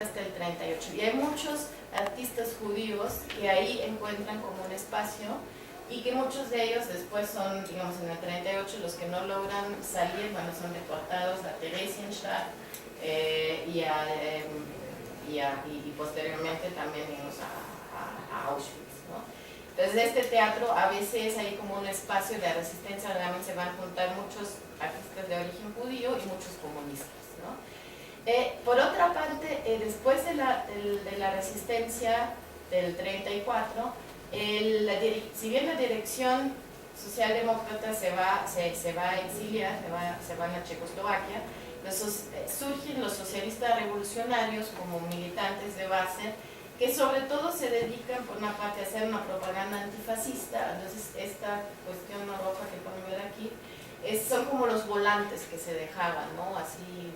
hasta el 38. Y hay muchos artistas judíos que ahí encuentran como un espacio y que muchos de ellos después son, digamos, en el 38 los que no logran salir, bueno, son deportados a Theresienstadt y posteriormente también a Auschwitz, ¿no? Entonces este teatro a veces hay como un espacio de resistencia, realmente se van a juntar muchos artistas de origen judío y muchos comunistas, ¿no? Por otra parte, después de la resistencia del 34, si bien la dirección socialdemócrata se va a exiliar, se van a Checoslovaquia, surgen los socialistas revolucionarios como militantes de base, que sobre todo se dedican por una parte a hacer una propaganda antifascista. Entonces esta cuestión roja que pueden ver aquí son como los volantes que se dejaban, ¿no? Así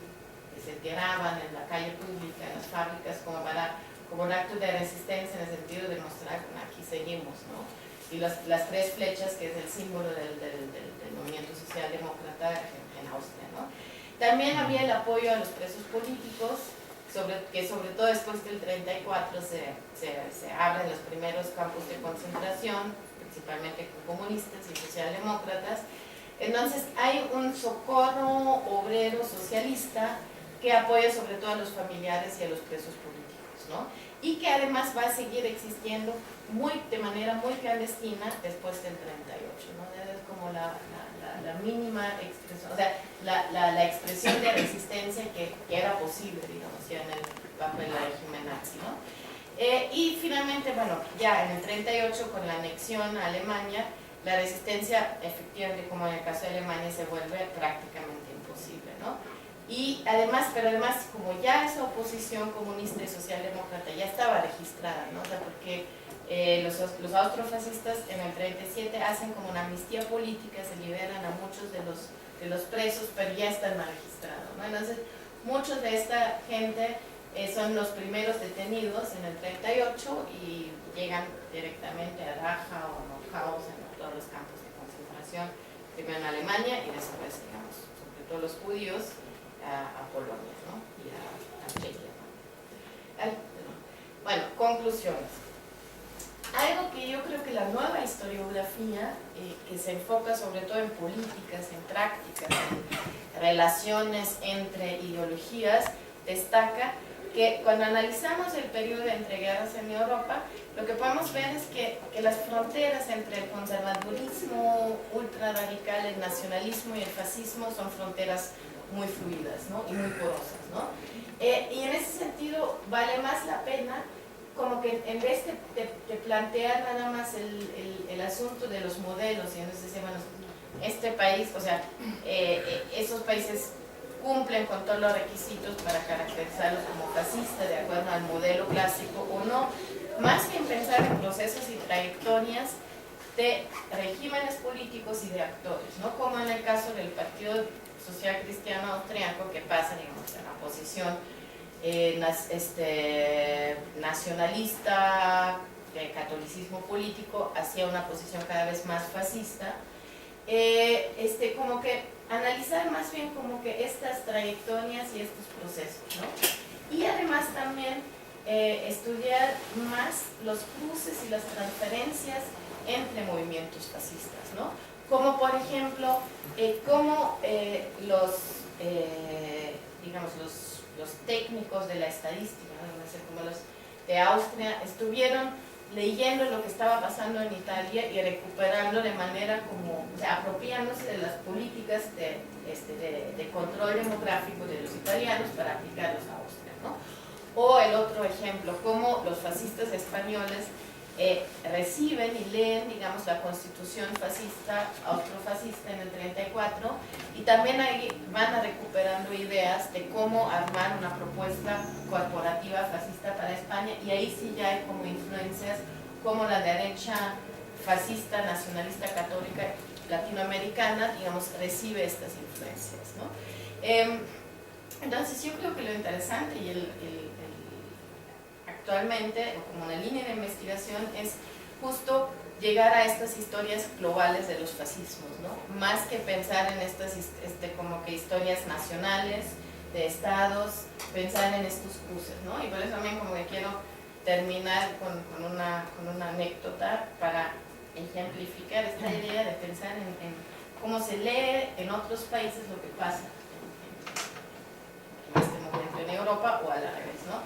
que se tiraban en la calle pública, en las fábricas, como un acto de resistencia en el sentido de mostrar que aquí seguimos, ¿no? Y las tres flechas, que es el símbolo del movimiento socialdemócrata en Austria, ¿no? También había el apoyo a los presos políticos, que sobre todo después del 34 se abren los primeros campos de concentración, principalmente con comunistas y socialdemócratas. Entonces hay un socorro obrero socialista que apoya sobre todo a los familiares y a los presos políticos, ¿no? Y que además va a seguir existiendo de manera muy clandestina después del 38, ¿no? Es como la mínima expresión, o sea, la expresión de resistencia que era posible, digamos, ya en el papel del régimen nazi, ¿no? Y finalmente, bueno, ya en el 38 con la anexión a Alemania, la resistencia efectivamente, como en el caso de Alemania, se vuelve prácticamente imposible, ¿no? Y además, como ya esa oposición comunista y socialdemócrata ya estaba registrada, ¿no? O sea, porque los austrofascistas en el 37 hacen como una amnistía política, se liberan a muchos de los presos, pero ya están registrados, ¿no? Entonces, muchos de esta gente son los primeros detenidos en el 38 y llegan directamente a Dachau o Mauthausen, a todos los campos de concentración, primero en Alemania y después, digamos, sobre todo los judíos, a Polonia, ¿no? Y a Chequia, ¿no? Bueno, conclusiones. Algo que yo creo que la nueva historiografía, que se enfoca sobre todo en políticas, en prácticas, en relaciones entre ideologías, destaca que cuando analizamos el periodo de entreguerras en Europa, lo que podemos ver es que las fronteras entre el conservadurismo ultra radical, el nacionalismo y el fascismo son fronteras muy fluidas, ¿no? Y muy porosas, ¿no? Y en ese sentido vale más la pena como que en vez de plantear nada más el asunto de los modelos, y entonces decir, bueno, este país, o sea, esos países cumplen con todos los requisitos para caracterizarlos como fascistas de acuerdo al modelo clásico o no, más bien pensar en procesos y trayectorias de regímenes políticos y de actores, ¿no? Como en el caso del Partido Social Cristiano Austriaco, que pasa, digamos, en la posición nacionalista, de catolicismo político, hacia una posición cada vez más fascista, como que analizar más bien como que estas trayectorias y estos procesos, ¿no? Y además también estudiar más los cruces y las transferencias entre movimientos fascistas, ¿no? Como por ejemplo, cómo digamos, los técnicos de la estadística, ¿no? Como los de Austria, estuvieron leyendo lo que estaba pasando en Italia y recuperando de manera como, o sea, apropiándose de las políticas de control demográfico de los italianos para aplicarlos a Austria, ¿no? O el otro ejemplo, cómo los fascistas españoles reciben y leen, digamos, la constitución fascista, austrofascista en el 34, y también ahí van recuperando ideas de cómo armar una propuesta corporativa fascista para España, y ahí sí ya hay como influencias como la derecha fascista, nacionalista, católica, latinoamericana, digamos, recibe estas influencias, ¿no? Entonces yo creo que lo interesante y actualmente, como una línea de investigación, es justo llegar a estas historias globales de los fascismos, ¿no? Más que pensar en estas como que historias nacionales estados, pensar en estos cruces, ¿no? Y por eso también como que quiero terminar con una anécdota para ejemplificar esta idea de pensar en cómo se lee en otros países lo que pasa en este momento en Europa o al revés, ¿no?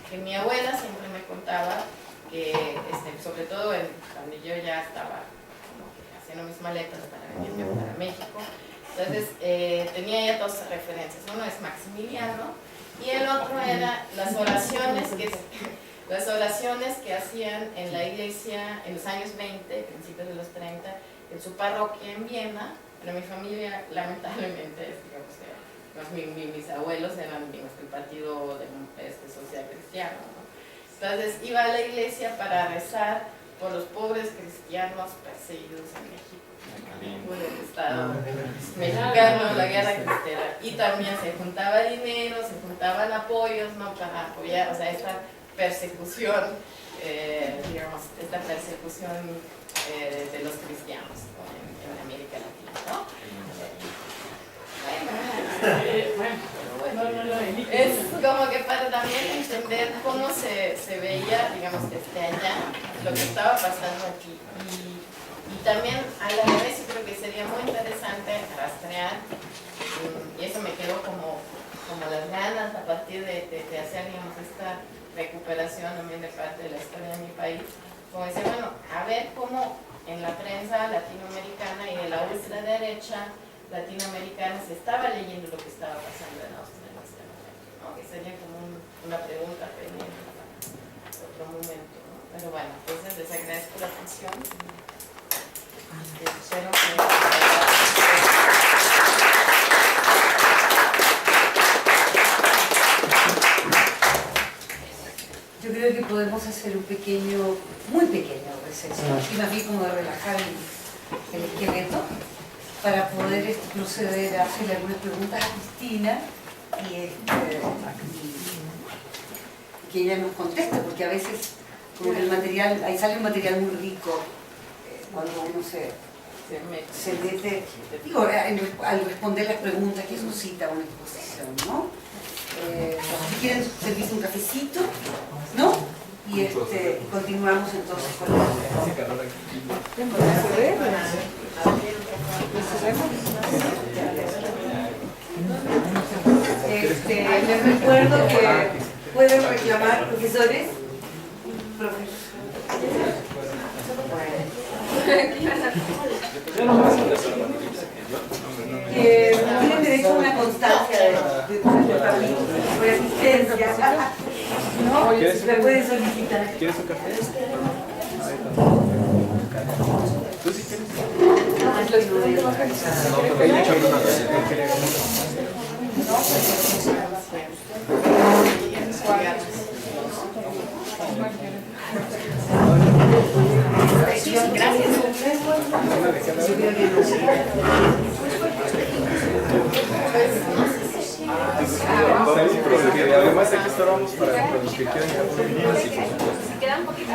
Que mi abuela siempre me contaba que, sobre todo cuando yo ya estaba como que haciendo mis maletas para venirme para México, entonces tenía ya dos referencias, uno es Maximiliano y el otro era las oraciones que hacían en la iglesia en los años 20, principios de los 30, en su parroquia en Viena. Pero mi familia lamentablemente, digamos que mis abuelos eran del partido social cristiano, ¿no? Entonces iba a la iglesia para rezar por los pobres cristianos perseguidos en México, por el Estado mexicano, la guerra cristera, y también se juntaba dinero, se juntaban apoyos, ¿no? Para apoyar, o sea, esta persecución, digamos, esta persecución de los cristianos, ¿no? en América Latina, ¿no? Es como que para también entender cómo se veía, digamos, desde allá, lo que estaba pasando aquí. Y también a la vez yo creo que sería muy interesante rastrear, y eso me quedó como las ganas a partir de hacer, digamos, esta recuperación también de parte de la historia de mi país, como decir, bueno, a ver cómo en la prensa latinoamericana y de la ultraderecha latinoamericana se estaba leyendo lo que estaba pasando en Austria en este momento, ¿no? Que sería como una pregunta pendiente para otro momento, ¿no? Pero bueno, entonces les agradezco la atención. Espero que... Yo creo que podemos hacer un pequeño, muy pequeño receso, y más bien como de relajar el esqueleto, para poder proceder a hacerle algunas preguntas a Cristina y que ella nos conteste, porque a veces como que el material, ahí sale un material muy rico cuando uno se mete, digo, al responder las preguntas que suscita una exposición, ¿no? Si quieren servirse un cafecito, ¿no? Y continuamos entonces con la... Les recuerdo que pueden reclamar, profesores. Tienen derecho a una constancia de asistencia, ¿no? La pueden solicitar. ¿Quieres un café? ¿Tú sí quieres? Además aquí estábamos para los que quieran. Si queda un poquito.